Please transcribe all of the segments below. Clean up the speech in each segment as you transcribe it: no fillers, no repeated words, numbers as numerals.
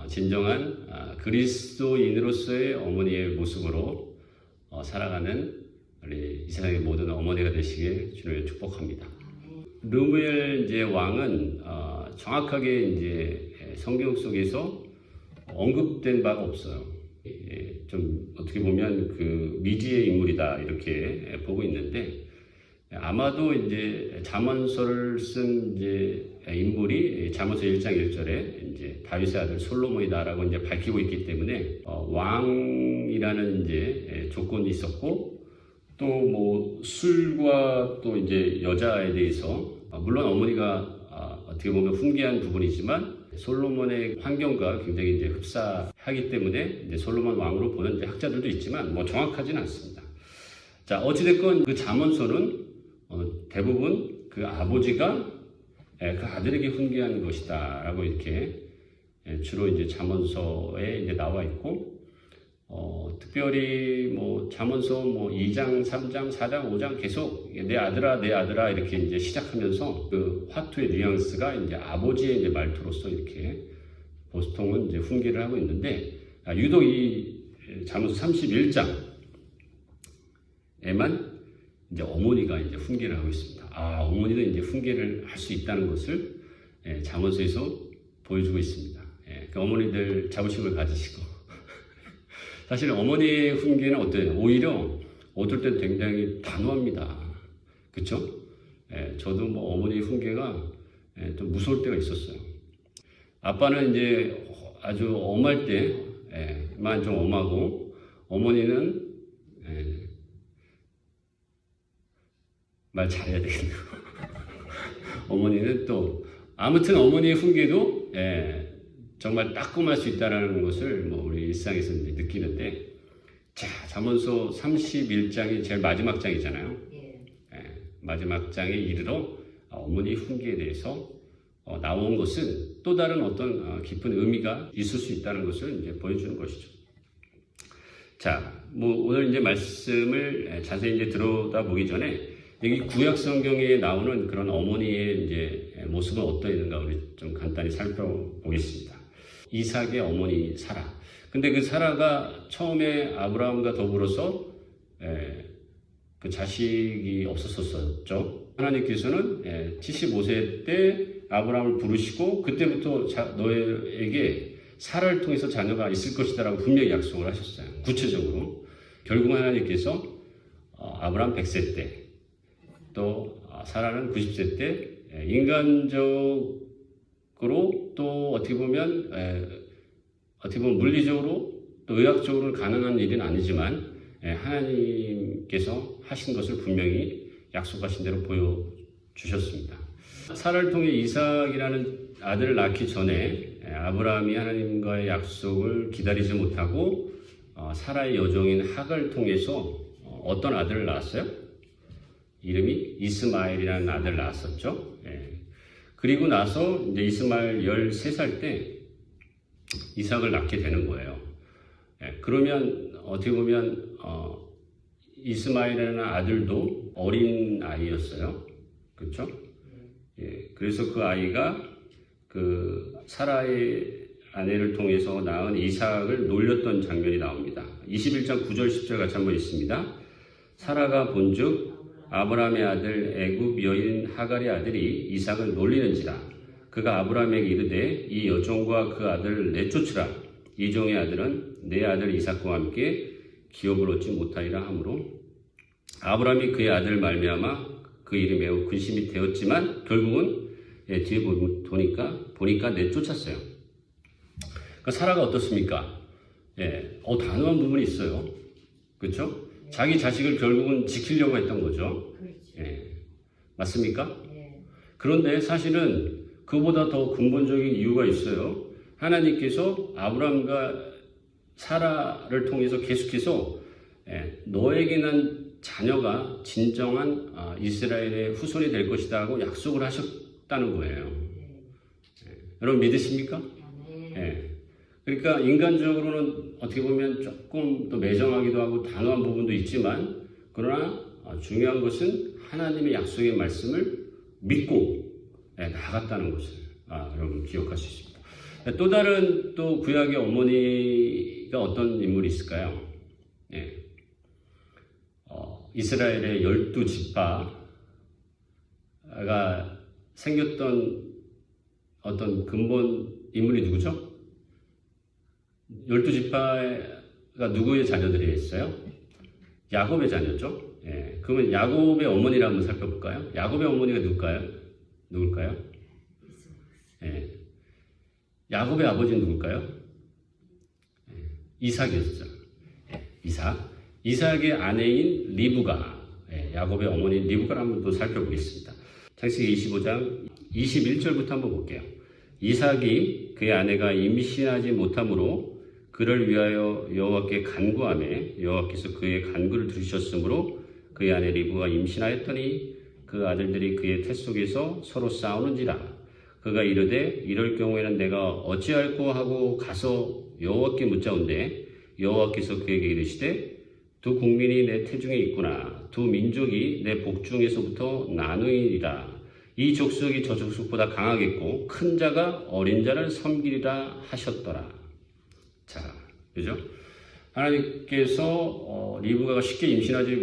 진정한 그리스도인으로서의 어머니의 모습으로 살아가는 우리 이 세상의 모든 어머니가 되시길 주님을 축복합니다. 르무엘 이제 왕은 정확하게 이제 성경 속에서 언급된 바가 없어요. 좀 어떻게 보면 그 미지의 인물이다 이렇게 보고 있는데, 아마도 이제 잠언서를 쓴 이제 인물이 잠언서 1장 1절에 이제 다윗의 아들 솔로몬이다라고 이제 밝히고 있기 때문에 왕이라는 이제 조건이 있었고, 또 뭐 술과 또 이제 여자에 대해서 물론 어머니가 어떻게 보면 훈계한 부분이지만 솔로몬의 환경과 굉장히 이제 흡사하기 때문에 이제 솔로몬 왕으로 보는 이제 학자들도 있지만 뭐 정확하지는 않습니다. 자, 어찌됐건 그 잠언서는 대부분 그 아버지가 그 아들에게 훈계한 것이다라고 이렇게 주로 이제 잠언서에 이제 나와 있고, 특별히 뭐 잠언서 뭐 2장, 3장, 4장, 5장 계속 내 아들아 이렇게 이제 시작하면서 그 화투의 뉘앙스가 이제 아버지의 이제 말투로서 이렇게 보통은 이제 훈계를 하고 있는데, 유독 이 잠언서 31장에만 이제 어머니가 이제 훈계를 하고 있습니다. 어머니는 이제 훈계를 할 수 있다는 것을 잠언서에서 보여주고 있습니다. 그 어머니들 자부심을 가지시고 사실 어머니의 훈계는 어때요? 오히려 어떨 때 굉장히 단호합니다. 그렇죠? 저도 뭐 어머니의 훈계가 좀 무서울 때가 있었어요. 아빠는 이제 아주 엄할 때만 좀 엄하고, 어머니는 말 잘해야 되겠네요. 어머니는 또 아무튼 어머니의 훈계도 정말 따끔할 수 있다는 것을 뭐 우리 일상에서 이제 느끼는데, 자, 잠언서 31장이 제일 마지막 장이잖아요. 마지막 장에 이르러 어머니 훈계에 대해서 나온 것은 또 다른 어떤 깊은 의미가 있을 수 있다는 것을 이제 보여주는 것이죠. 자, 뭐 오늘 이제 말씀을 자세히 이제 들여다보기 전에 여기 구약 성경에 나오는 그런 어머니의 이제 모습은 어떠했는가 우리 좀 간단히 살펴보겠습니다. 이삭의 어머니 사라. 근데 그 사라가 처음에 아브라함과 더불어서 그 자식이 없었었죠. 하나님께서는 75세 때 아브라함을 부르시고 그때부터 너에게 사라를 통해서 자녀가 있을 것이다라고 분명히 약속을 하셨어요. 구체적으로. 결국 하나님께서 아브라함 100세 때, 또 사라는 90세 때 인간적으로 또 어떻게 보면 물리적으로 또 의학적으로는 가능한 일은 아니지만 하나님께서 하신 것을 분명히 약속하신 대로 보여주셨습니다. 사라를 통해 이삭이라는 아들을 낳기 전에 아브라함이 하나님과의 약속을 기다리지 못하고 사라의 여종인 하갈을 통해서 어떤 아들을 낳았어요? 이름이 이스마엘이라는 아들을 낳았었죠. 그리고 나서 이제 이스마엘 13살 때 이삭을 낳게 되는 거예요. 그러면 어떻게 보면 이스마엘이라는 아들도 어린 아이였어요. 그렇죠? 그래서 그 아이가 그 사라의 아내를 통해서 낳은 이삭을 놀렸던 장면이 나옵니다. 21장 9절 10절 같이 한번 있습니다. 사라가 본즉 아브라함의 아들 애굽 여인 하갈의 아들이 이삭을 놀리는지라. 그가 아브라함에게 이르되 이 여종과 그 아들을 내쫓으라. 이 종의 아들은 내 아들 이삭과 함께 기업을 얻지 못하리라 하므로 아브라함이 그의 아들을 말미암아 그 일이 매우 근심이 되었지만 결국은 뒤에 보니까 내쫓았어요. 그러니까 사라가 어떻습니까? 단호한 부분이 있어요. 그렇죠? 자기 자식을 결국은 지키려고 했던 거죠. 맞습니까? 그런데 사실은 그보다 더 근본적인 이유가 있어요. 하나님께서 아브라함과 사라를 통해서 계속해서 너에게 난 자녀가 진정한 이스라엘의 후손이 될 것이다 하고 약속을 하셨다는 거예요. 여러분 믿으십니까? 그러니까 인간적으로는 어떻게 보면 조금 더 매정하기도 하고 단호한 부분도 있지만, 그러나 중요한 것은 하나님의 약속의 말씀을 믿고 나아갔다는 것을 여러분 기억할 수 있습니다. 또 다른 또 구약의 어머니가 어떤 인물이 있을까요? 예. 이스라엘의 12지파가 생겼던 어떤 근본 인물이 누구죠? 12지파가 누구의 자녀들이 있어요? 야곱의 자녀죠. 예. 그러면 야곱의 어머니를 한번 살펴볼까요? 야곱의 어머니가 누굴까요? 예. 야곱의 아버지는 누굴까요? 예. 이삭이었죠. 예. 이삭의 아내인 리브가, 예. 야곱의 어머니 리브가를 한번 또 살펴보겠습니다. 창세기 25장 21절부터 한번 볼게요. 이삭이 그의 아내가 임신하지 못하므로 그를 위하여 여호와께 간구하매 여호와께서 그의 간구를 들으셨으므로 그의 아내 리브가 임신하였더니 그 아들들이 그의 태 속에서 서로 싸우는지라. 그가 이르되 이럴 경우에는 내가 어찌할꼬 하고 가서 여호와께 묻자온대 여호와께서 그에게 이르시되 두 국민이 내 태중에 있구나. 두 민족이 내 복중에서부터 나누이리라. 이 족속이 저 족속보다 강하겠고 큰 자가 어린 자를 섬기리라 하셨더라. 자, 그죠? 하나님께서 리브가가 쉽게 임신하지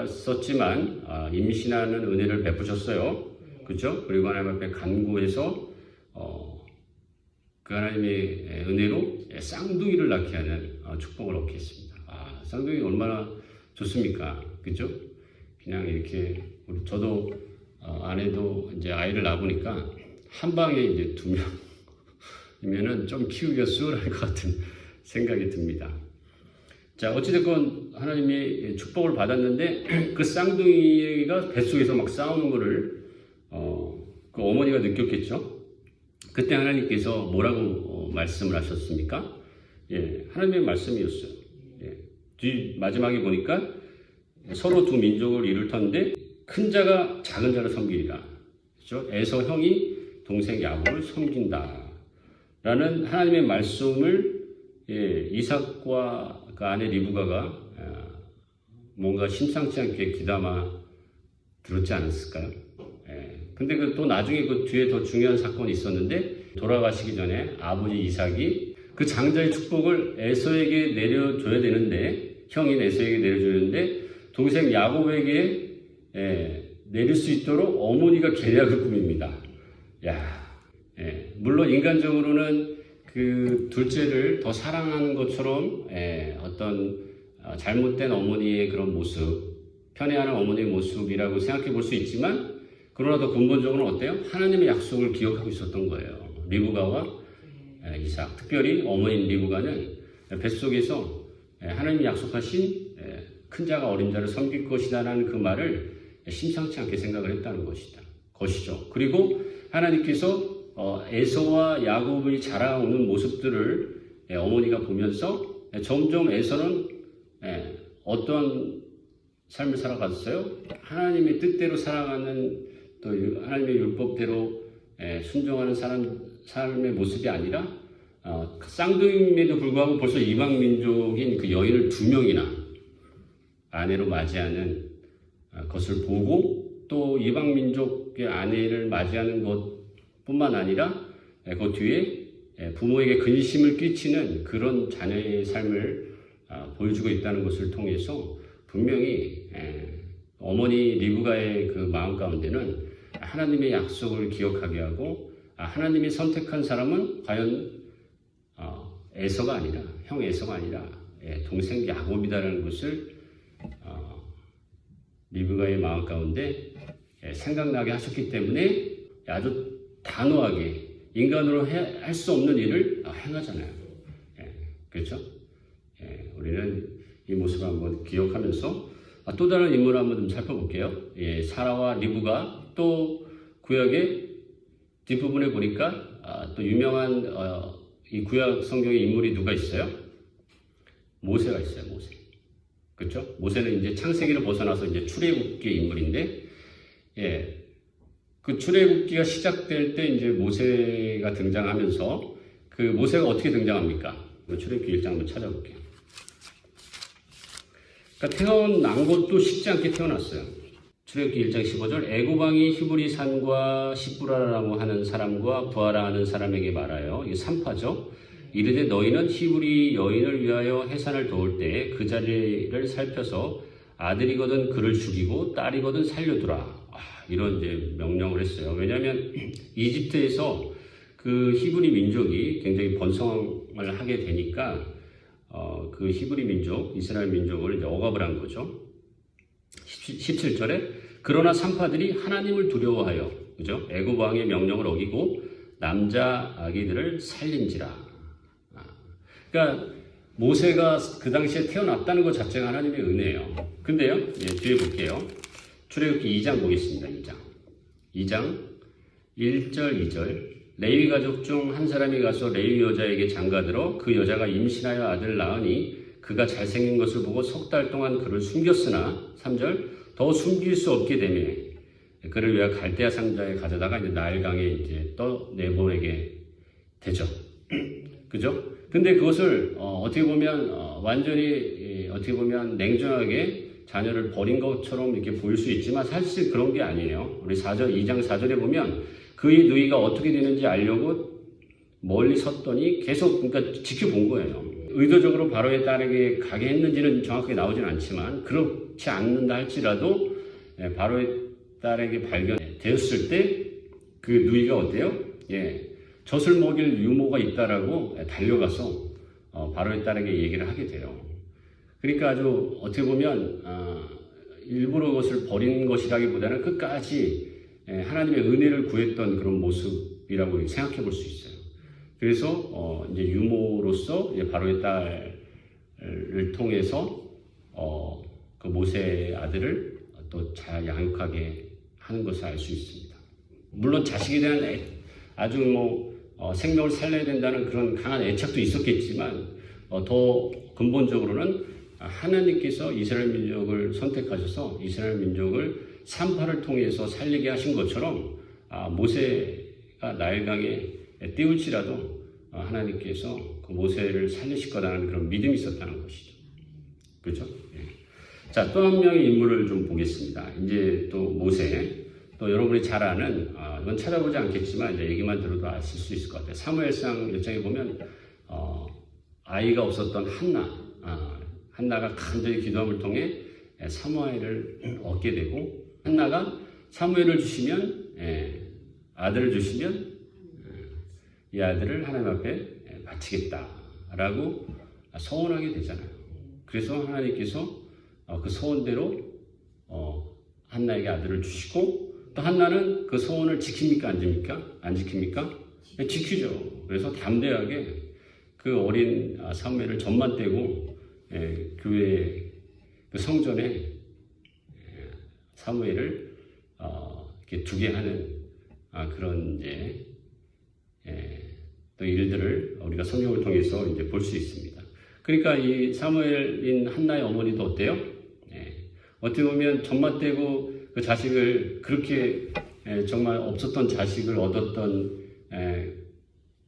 못했었지만 임신하는 은혜를 베푸셨어요. 그죠? 그리고 하나님 앞에 간구해서 그 하나님의 은혜로 쌍둥이를 낳게 하는 축복을 얻게 했습니다. 쌍둥이 얼마나 좋습니까? 그죠? 그냥 이렇게 저도 아내도 이제 아이를 낳아보니까 한 방에 이제 2명이면은 좀 키우기가 수월할 것 같은 생각이 듭니다. 자, 어찌됐건 하나님이 축복을 받았는데 그 쌍둥이가 뱃속에서 막 싸우는 거를 그 어머니가 느꼈겠죠. 그때 하나님께서 뭐라고 말씀을 하셨습니까? 예, 하나님의 말씀이었어요. 예, 뒤 마지막에 보니까 서로 두 민족을 이룰 터인데 큰 자가 작은 자를 섬기리라. 그렇죠? 에서 형이 동생 야곱을 섬긴다. 라는 하나님의 말씀을 이삭과 그 아내 리브가가 뭔가 심상치 않게 귀담아 들었지 않았을까요? 근데 또 나중에 그 뒤에 더 중요한 사건이 있었는데 돌아가시기 전에 아버지 이삭이 그 장자의 축복을 에서에게 내려줘야 되는데 형인 에서에게 내려줘야 되는데 동생 야곱에게 내릴 수 있도록 어머니가 계략을 꾸밉니다. 물론 인간적으로는 그 둘째를 더 사랑하는 것처럼 어떤 잘못된 어머니의 그런 모습, 편애하는 어머니의 모습이라고 생각해 볼 수 있지만 그러나 더 근본적으로는 어때요? 하나님의 약속을 기억하고 있었던 거예요. 리브가와 이삭, 특별히 어머니인 리브가는 뱃속에서 하나님이 약속하신 큰 자가 어린 자를 섬길 것이다라는 그 말을 심상치 않게 생각을 했다는 것이죠. 그리고 하나님께서 에서와 야곱이 자라오는 모습들을 어머니가 보면서 점점 에서는 어떤 삶을 살아갔어요? 하나님의 뜻대로 살아가는 또 하나님의 율법대로 순종하는 삶의 모습이 아니라 쌍둥이임에도 불구하고 벌써 이방 민족인 그 여인을 2명이나 아내로 맞이하는 것을 보고 또 이방 민족의 아내를 맞이하는 것뿐만 아니라 그 뒤에 부모에게 근심을 끼치는 그런 자녀의 삶을 보여주고 있다는 것을 통해서 분명히 어머니 리브가의 그 마음 가운데는 하나님의 약속을 기억하게 하고 하나님이 선택한 사람은 과연 에서가 아니라 형 에서가 아니라 동생 야곱이다라는 것을 리브가의 마음 가운데 생각나게 하셨기 때문에 아주 단호하게 인간으로 할 수 없는 일을 행하잖아요. 그렇죠? 우리는 이 모습을 한번 기억하면서 또 다른 인물을 한번 좀 살펴볼게요. 사라와 리브가 또 구약의 뒷부분에 보니까 또 유명한 이 구약 성경의 인물이 누가 있어요? 모세가 있어요. 모세. 그렇죠? 모세는 이제 창세기를 벗어나서 이제 출애굽기의 인물인데, 그 출애굽기가 시작될 때 이제 모세가 등장하면서 그 모세가 어떻게 등장합니까? 출애굽기 1장 한번 찾아볼게요. 그러니까 태어난 것도 쉽지 않게 태어났어요. 출애굽기 1장 15절 애굽 왕이 히브리 산과 시브라라고 하는 사람과 부하라 하는 사람에게 말하여 이게 3파죠. 이르되 너희는 히브리 여인을 위하여 해산을 도울 때 그 자리를 살펴서 아들이거든 그를 죽이고 딸이거든 살려두라. 이런 이제 명령을 했어요. 왜냐하면 이집트에서 그 히브리 민족이 굉장히 번성을 하게 되니까 그 히브리 민족, 이스라엘 민족을 이제 억압을 한 거죠. 17절에 그러나 산파들이 하나님을 두려워하여 그죠? 애굽 왕의 명령을 어기고 남자 아기들을 살린지라. 그러니까 모세가 그 당시에 태어났다는 것 자체가 하나님의 은혜예요. 근데요, 뒤에 볼게요. 출애굽기 2장 보겠습니다. 2장 1절 2절 레위 가족 중 한 사람이 가서 레위 여자에게 장가들어 그 여자가 임신하여 아들 낳으니 그가 잘생긴 것을 보고 석 달 동안 그를 숨겼으나 3절 더 숨길 수 없게 되며 그를 위하여 갈대아 상자에 가져다가 이제 나일강에 이제 떠내보내게 되죠. 그죠? 근데 그것을 어떻게 보면 완전히 어떻게 보면 냉정하게 자녀를 버린 것처럼 이렇게 보일 수 있지만 사실 그런 게 아니에요. 우리 2장 4절에 보면 그의 누이가 어떻게 되는지 알려고 멀리 섰더니 계속 그러니까 지켜본 거예요. 의도적으로 바로의 딸에게 가게 했는지는 정확하게 나오진 않지만 그렇지 않는다 할지라도 바로의 딸에게 발견되었을 때 그 누이가 어때요? 젖을 먹일 유모가 있다라고 달려가서 바로의 딸에게 얘기를 하게 돼요. 그러니까 아주 어떻게 보면 일부러 그것을 버린 것이라기보다는 끝까지 하나님의 은혜를 구했던 그런 모습이라고 생각해 볼 수 있어요. 그래서 이제 유모로서 이제 바로의 딸을 통해서 그 모세의 아들을 또 잘 양육하게 하는 것을 알 수 있습니다. 물론 자식에 대한 아주 생명을 살려야 된다는 그런 강한 애착도 있었겠지만 더 근본적으로는 하나님께서 이스라엘 민족을 선택하셔서 이스라엘 민족을 산파를 통해서 살리게 하신 것처럼 모세가 나일강에 띄울지라도 하나님께서 그 모세를 살리실 거라는 그런 믿음이 있었다는 것이죠. 그렇죠? 자, 또 한 명의 인물을 좀 보겠습니다. 이제 또 모세, 또 여러분이 잘 아는 이건 찾아보지 않겠지만 이제 얘기만 들어도 아실 수 있을 것 같아요. 사무엘상 1장에 보면 아이가 없었던 한나가 간절히 기도함을 통해 사무엘을 얻게 되고 한나가 사무엘을 주시면 아들을 주시면 이 아들을 하나님 앞에 바치겠다라고 서원하게 되잖아요. 그래서 하나님께서 그 소원대로 한나에게 아들을 주시고 또 한나는 그 소원을 지킵니까? 안 지킵니까? 지키죠. 그래서 담대하게 그 어린 사무엘을 전만 떼고 교회 그 성전에 사무엘을 이렇게 두게 하는 그런 이제 또 일들을 우리가 성경을 통해서 이제 볼 수 있습니다. 그러니까 이 사무엘인 한나의 어머니도 어때요? 어떻게 보면 전만 떼고 그 자식을 그렇게 정말 없었던 자식을 얻었던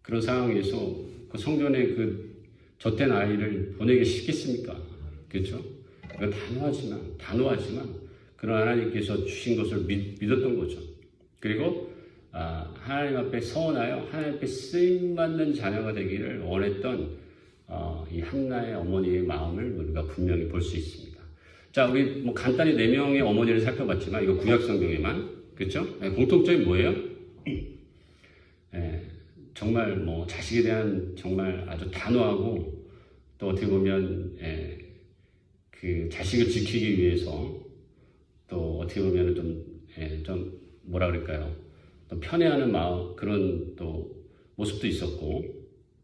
그런 상황에서 그 성전에 그 젖된 아이를 보내기 쉽겠습니까? 그렇죠? 단호하지만 그런 하나님께서 주신 것을 믿었던 거죠. 그리고 하나님 앞에 서원하여 하나님 앞에 쓰임받는 자녀가 되기를 원했던 이 한나의 어머니의 마음을 우리가 분명히 볼 수 있습니다. 자, 우리 간단히 4명의 어머니를 살펴봤지만 이거 구약 성경에만 그렇죠? 공통점이 뭐예요? 정말 자식에 대한 정말 아주 단호하고 또 어떻게 보면 그 자식을 지키기 위해서 또 어떻게 보면 좀 뭐라 그럴까요? 또 편애하는 마음 그런 또 모습도 있었고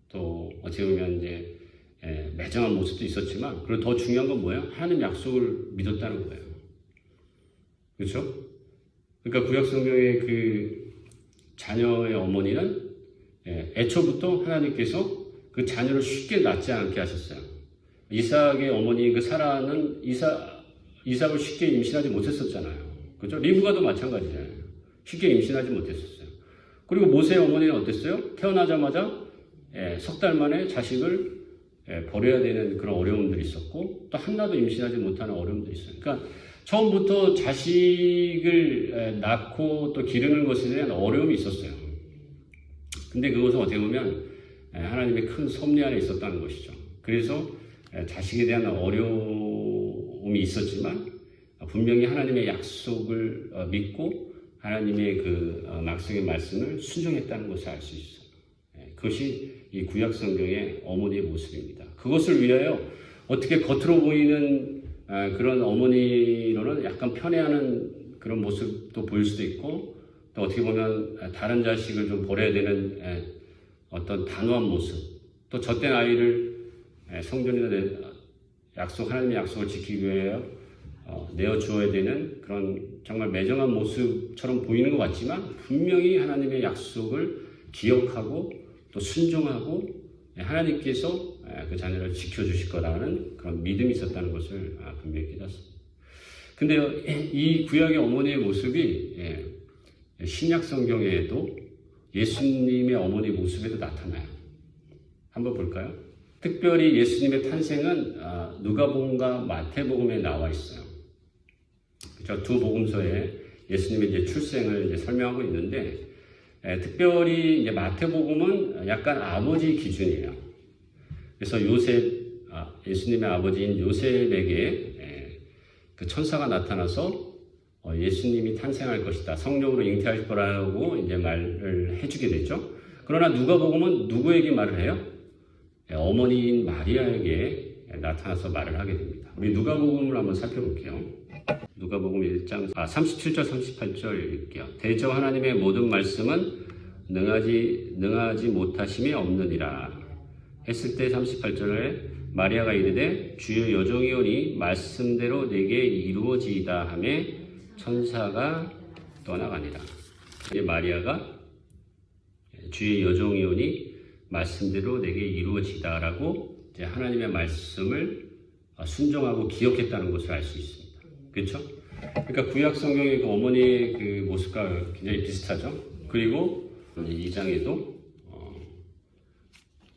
또 어떻게 보면 이제 매정한 모습도 있었지만 그리고 더 중요한 건 뭐예요? 하나님 약속을 믿었다는 거예요. 그렇죠? 그러니까 구약 성경의 그 자녀의 어머니는 애초부터 하나님께서 그 자녀를 쉽게 낳지 않게 하셨어요. 이삭의 어머니 그 사라는 이삭을 쉽게 임신하지 못했었잖아요. 그렇죠? 리브가도 마찬가지잖아요. 쉽게 임신하지 못했었어요. 그리고 모세의 어머니는 어땠어요? 태어나자마자 석 달 만에 자식을 버려야 되는 그런 어려움들이 있었고 또 한나도 임신하지 못하는 어려움들이 있어요. 그러니까 처음부터 자식을 낳고 또 기르는 것에 대한 어려움이 있었어요. 근데 그것은 어떻게 보면 하나님의 큰 섭리 안에 있었다는 것이죠. 그래서 자식에 대한 어려움이 있었지만 분명히 하나님의 약속을 믿고 하나님의 그 약속의 말씀을 순종했다는 것을 알 수 있어요. 그것이 이 구약 성경의 어머니의 모습입니다. 그것을 위하여 어떻게 겉으로 보이는 그런 어머니로는 약간 편애하는 그런 모습도 보일 수도 있고, 또 어떻게 보면 다른 자식을 좀 버려야 되는 어떤 단호한 모습, 또 젖된 아이를 성전이나 하나님의 약속을 지키기 위하여 내어 주어야 되는 그런 정말 매정한 모습처럼 보이는 것 같지만, 분명히 하나님의 약속을 기억하고 또 순종하고 하나님께서 그 자녀를 지켜주실 거라는 그런 믿음이 있었다는 것을 분명히 깨닫습니다. 근데요, 이 구약의 어머니의 모습이 신약 성경에도 예수님의 어머니 모습에도 나타나요. 한번 볼까요? 특별히 예수님의 탄생은 누가복음과 마태복음에 나와 있어요. 그렇죠? 두 복음서에 예수님의 이제 출생을 이제 설명하고 있는데, 특별히 이제 마태복음은 약간 아버지 기준이에요. 그래서 예수님의 아버지인 요셉에게 그 천사가 나타나서 예수님이 탄생할 것이다, 성령으로 잉태할 거라고 이제 말을 해주게 되죠. 그러나 누가복음은 누구에게 말을 해요? 어머니인 마리아에게 나타나서 말을 하게 됩니다. 우리 누가복음을 한번 살펴볼게요. 누가복음 1장 37절 38절 읽을게요. 대저 하나님의 모든 말씀은 능하지 못하심이 없느니라 했을 때 38절에 마리아가 이르되 주의 여종이오니 말씀대로 내게 이루어지이다 하며 천사가 떠나가니라. 이제 마리아가 주의 여종이오니 말씀대로 내게 이루어지다라고 이제 하나님의 말씀을 순종하고 기억했다는 것을 알 수 있습니다. 그렇죠? 그러니까 구약 성경의 그 어머니의 그 모습과 굉장히 비슷하죠. 그리고 이 장에도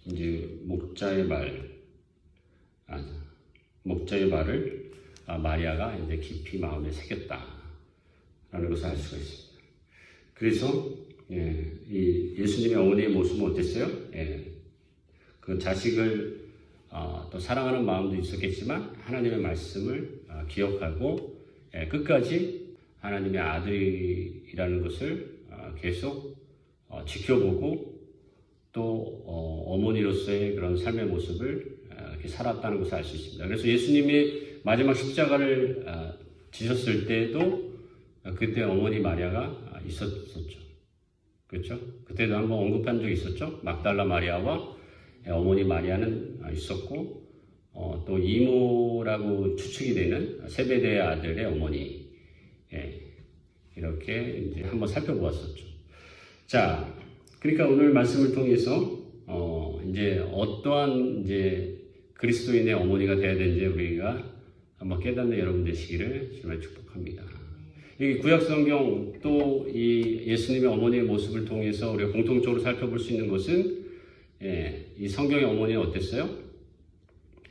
이제 목자의 말을 마리아가 이제 깊이 마음에 새겼다라는 것을 알 수가 있습니다. 그래서 이 예수님의 어머니의 모습은 어땠어요? 그 자식을 또 사랑하는 마음도 있었겠지만 하나님의 말씀을 기억하고 끝까지 하나님의 아들이라는 것을 계속 지켜보고 또 어머니로서의 그런 삶의 모습을 이렇게 살았다는 것을 알 수 있습니다. 그래서 예수님이 마지막 십자가를 지셨을 때도 그때 어머니 마리아가 있었죠. 그렇죠? 그때도 한번 언급한 적이 있었죠. 막달라 마리아와 어머니 마리아는 있었고, 또 이모라고 추측이 되는 세베대의 아들의 어머니, 이렇게 이제 한번 살펴보았었죠. 자, 그러니까 오늘 말씀을 통해서 이제 어떠한 이제 그리스도인의 어머니가 되어야 되는지 우리가 한번 깨닫는 여러분 되시기를 정말 축복합니다. 이 구약 성경 또 이 예수님의 어머니의 모습을 통해서 우리가 공통적으로 살펴볼 수 있는 것은 이 성경의 어머니는 어땠어요?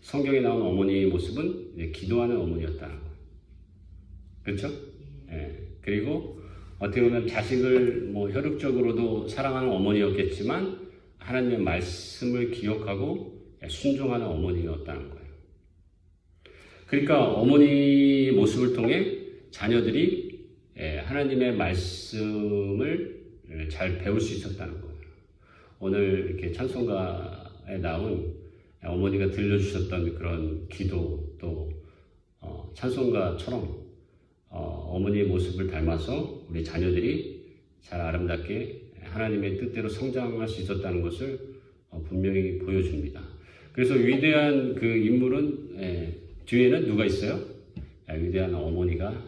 성경에 나온 어머니의 모습은 기도하는 어머니였다는 거예요. 그렇죠? 그리고 어떻게 보면 자식을 혈육적으로도 사랑하는 어머니였겠지만 하나님의 말씀을 기억하고 순종하는 어머니였다는 거예요. 그러니까 어머니의 모습을 통해 자녀들이 하나님의 말씀을 잘 배울 수 있었다는 거예요. 오늘 이렇게 찬송가에 나온 어머니가 들려주셨던 그런 기도, 또 찬송가처럼 어머니의 모습을 닮아서 우리 자녀들이 잘 아름답게 하나님의 뜻대로 성장할 수 있었다는 것을 분명히 보여줍니다. 그래서 위대한 그 인물은 뒤에는 누가 있어요? 위대한 어머니가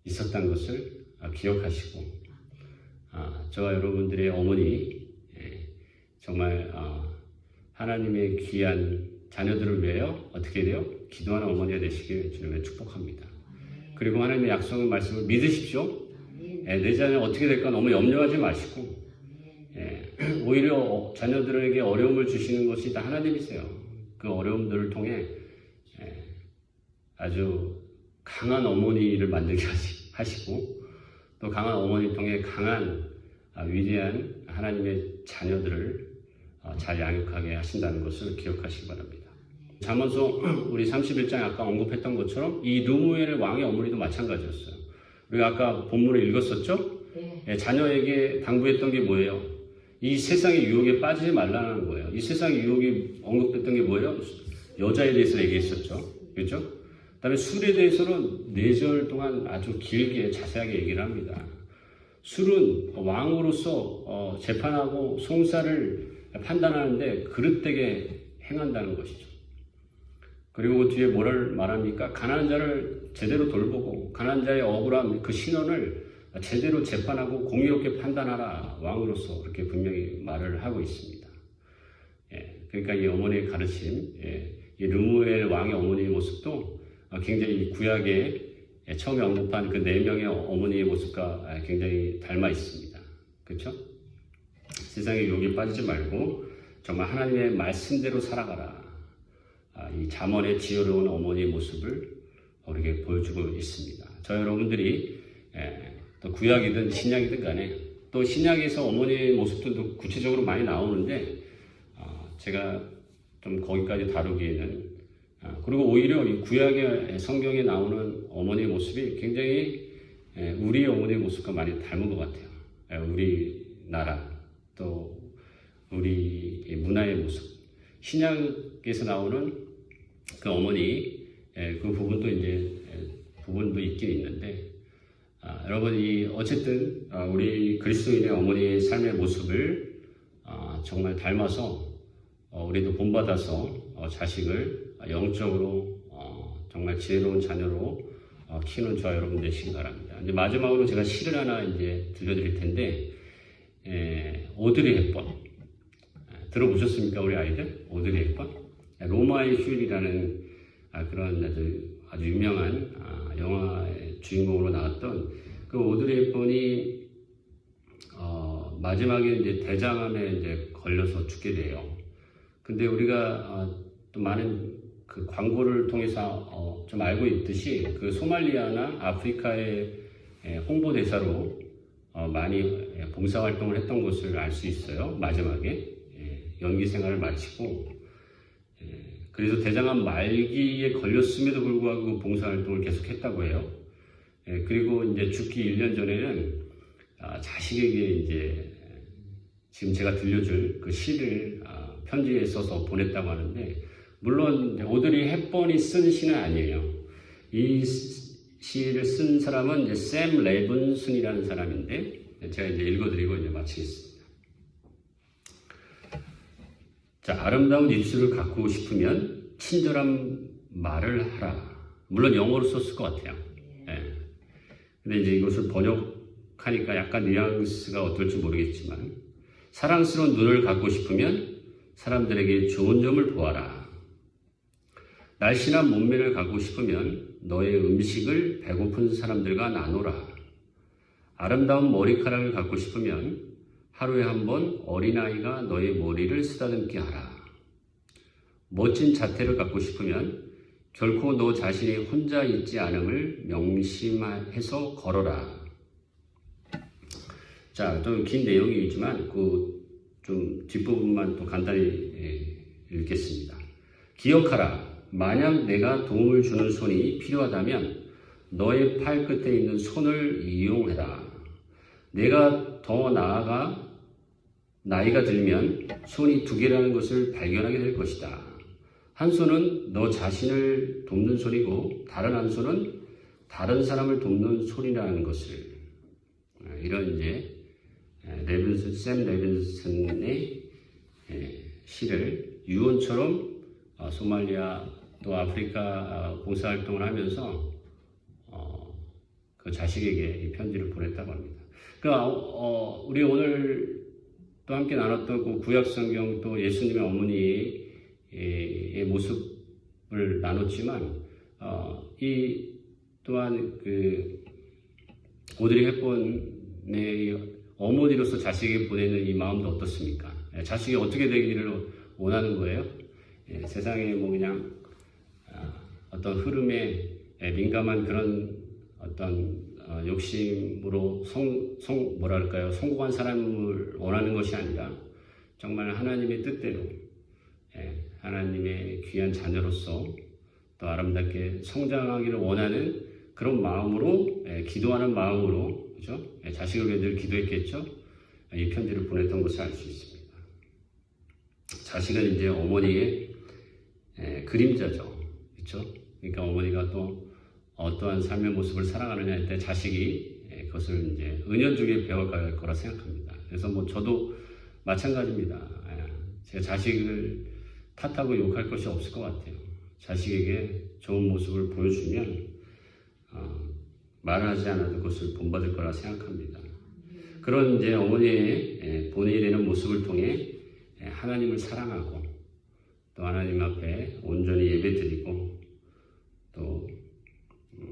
있었다는 것을 기억하시고, 저와 여러분들의 어머니 정말 하나님의 귀한 자녀들을 위하여 어떻게 돼요? 기도하는 어머니가 되시길 주님의 축복합니다. 그리고 하나님의 약속의 말씀을 믿으십시오. 내 자녀 어떻게 될까 너무 염려하지 마시고, 오히려 자녀들에게 어려움을 주시는 것이 다 하나님이세요. 그 어려움들을 통해 아주 강한 어머니를 만들게 하시고 또 강한 어머니를 통해 강한 위대한 하나님의 자녀들을 잘 양육하게 하신다는 것을 기억하시기 바랍니다. 잠언서 우리 31장 아까 언급했던 것처럼 이 르무엘 왕의 어머니도 마찬가지였어요. 우리가 아까 본문을 읽었었죠? 네. 자녀에게 당부했던 게 뭐예요? 이 세상의 유혹에 빠지지 말라는 거예요. 이 세상의 유혹이 언급했던 게 뭐예요? 여자에 대해서 얘기했었죠. 그렇죠? 그 다음에 술에 대해서는 4절 동안 아주 길게 자세하게 얘기를 합니다. 술은 왕으로서 재판하고 송사를 판단하는데 그릇되게 행한다는 것이죠. 그리고 뒤에 뭐를 말합니까? 가난한 자를 제대로 돌보고 가난한 자의 억울함 그 신원을 제대로 재판하고 공의롭게 판단하라 왕으로서 그렇게 분명히 말을 하고 있습니다. 그러니까 이 어머니의 가르침, 이 르무엘 왕의 어머니의 모습도 굉장히 구약에 처음에 언급한 그 4명의 어머니의 모습과 굉장히 닮아 있습니다. 그렇죠? 세상의 유혹에 빠지지 말고 정말 하나님의 말씀대로 살아가라. 이 잠언의 지혜로운 어머니의 모습을 우리에게 보여주고 있습니다. 저 여러분들이 또 구약이든 신약이든 간에 또 신약에서 어머니의 모습도 구체적으로 많이 나오는데 제가 좀 거기까지 다루기에는 그리고 오히려 이 구약의 성경에 나오는 어머니의 모습이 굉장히 우리 어머니의 모습과 많이 닮은 것 같아요. 우리나라 또 우리 문화의 모습 신약에서 나오는 그 어머니 그 부분도 이제 부분도 있긴 있는데 여러분 이 어쨌든 우리 그리스도인의 어머니의 삶의 모습을 정말 닮아서 우리도 본받아서 자식을 영적으로 정말 지혜로운 자녀로 키우는 저와 여러분 되시기 바랍니다. 이제 마지막으로 제가 시를 하나 이제 들려드릴 텐데 오드리 헵번 들어보셨습니까 우리 아이들? 오드리 헵번 로마의 휴일이라는 그런 아주 유명한 영화의 주인공으로 나왔던 그 오드리 헵번이 마지막에 이제 대장암에 이제 걸려서 죽게 돼요. 근데 우리가 또 많은 그 광고를 통해서 좀 알고 있듯이 그 소말리아나 아프리카의 홍보대사로 많이 봉사활동을 했던 것을 알 수 있어요. 마지막에 연기 생활을 마치고 그래서 대장암 말기에 걸렸음에도 불구하고 봉사활동을 계속했다고 해요. 그리고 이제 죽기 1년 전에는 자식에게 이제 지금 제가 들려줄 그 시를 편지에 써서 보냈다고 하는데 물론 오드리 헵번이 쓴 시는 아니에요. 이 시를 쓴 사람은 이제 샘 레븐슨이라는 사람인데 제가 이제 읽어드리고 이제 마치겠습니다. 자, 아름다운 입술을 갖고 싶으면 친절한 말을 하라. 물론 영어로 썼을 것 같아요. 근데 이제 이것을 번역하니까 약간 뉘앙스가 어떨지 모르겠지만 사랑스러운 눈을 갖고 싶으면 사람들에게 좋은 점을 보아라. 날씬한 몸매를 갖고 싶으면 너의 음식을 배고픈 사람들과 나누라. 아름다운 머리카락을 갖고 싶으면 하루에 한 번 어린아이가 너의 머리를 쓰다듬게 하라. 멋진 자태를 갖고 싶으면 결코 너 자신이 혼자 있지 않음을 명심해서 걸어라. 자, 좀 긴 내용이지만 그 좀 뒷부분만 또 간단히 읽겠습니다. 기억하라. 만약 내가 도움을 주는 손이 필요하다면 너의 팔 끝에 있는 손을 이용해라. 내가 더 나아가 나이가 들면 손이 2개라는 것을 발견하게 될 것이다. 한 손은 너 자신을 돕는 손이고 다른 한 손은 다른 사람을 돕는 손이라는 것을 이런 이제 샘 레빈슨의 시를 유언처럼 소말리아 또 아프리카 봉사활동을 하면서 그 자식에게 이 편지를 보냈다고 합니다. 그러니까 우리 오늘 또 함께 나눴던 그 구약성경 또 예수님의 어머니의 모습을 나눴지만 이 또한 그 오드리 헵번의 어머니로서 자식에게 보내는 이 마음도 어떻습니까? 자식이 어떻게 되기를 원하는 거예요? 세상에 뭐 그냥 어떤 흐름에 민감한 그런 어떤 욕심으로 뭐랄까요, 성공한 사람을 원하는 것이 아니라 정말 하나님의 뜻대로 하나님의 귀한 자녀로서 또 아름답게 성장하기를 원하는 그런 마음으로 기도하는 마음으로 그죠? 자식을 위해 늘 기도했겠죠. 이 편지를 보냈던 것을 알 수 있습니다. 자식은 이제 어머니의 그림자죠, 그렇죠? 그러니까 어머니가 또 어떠한 삶의 모습을 살아가느냐 할 때 자식이 그것을 이제 은연중에 배워갈 거라 생각합니다. 그래서 뭐 저도 마찬가지입니다. 제 자식을 탓하고 욕할 것이 없을 것 같아요. 자식에게 좋은 모습을 보여주면 말하지 않아도 그것을 본받을 거라 생각합니다. 그런 이제 어머니의 본인이 되는 모습을 통해 하나님을 사랑하고 또 하나님 앞에 온전히 예배드리고 또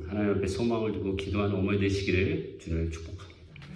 하나님 앞에 소망을 두고 기도하는 어머니 되시기를 주님을 축복합니다.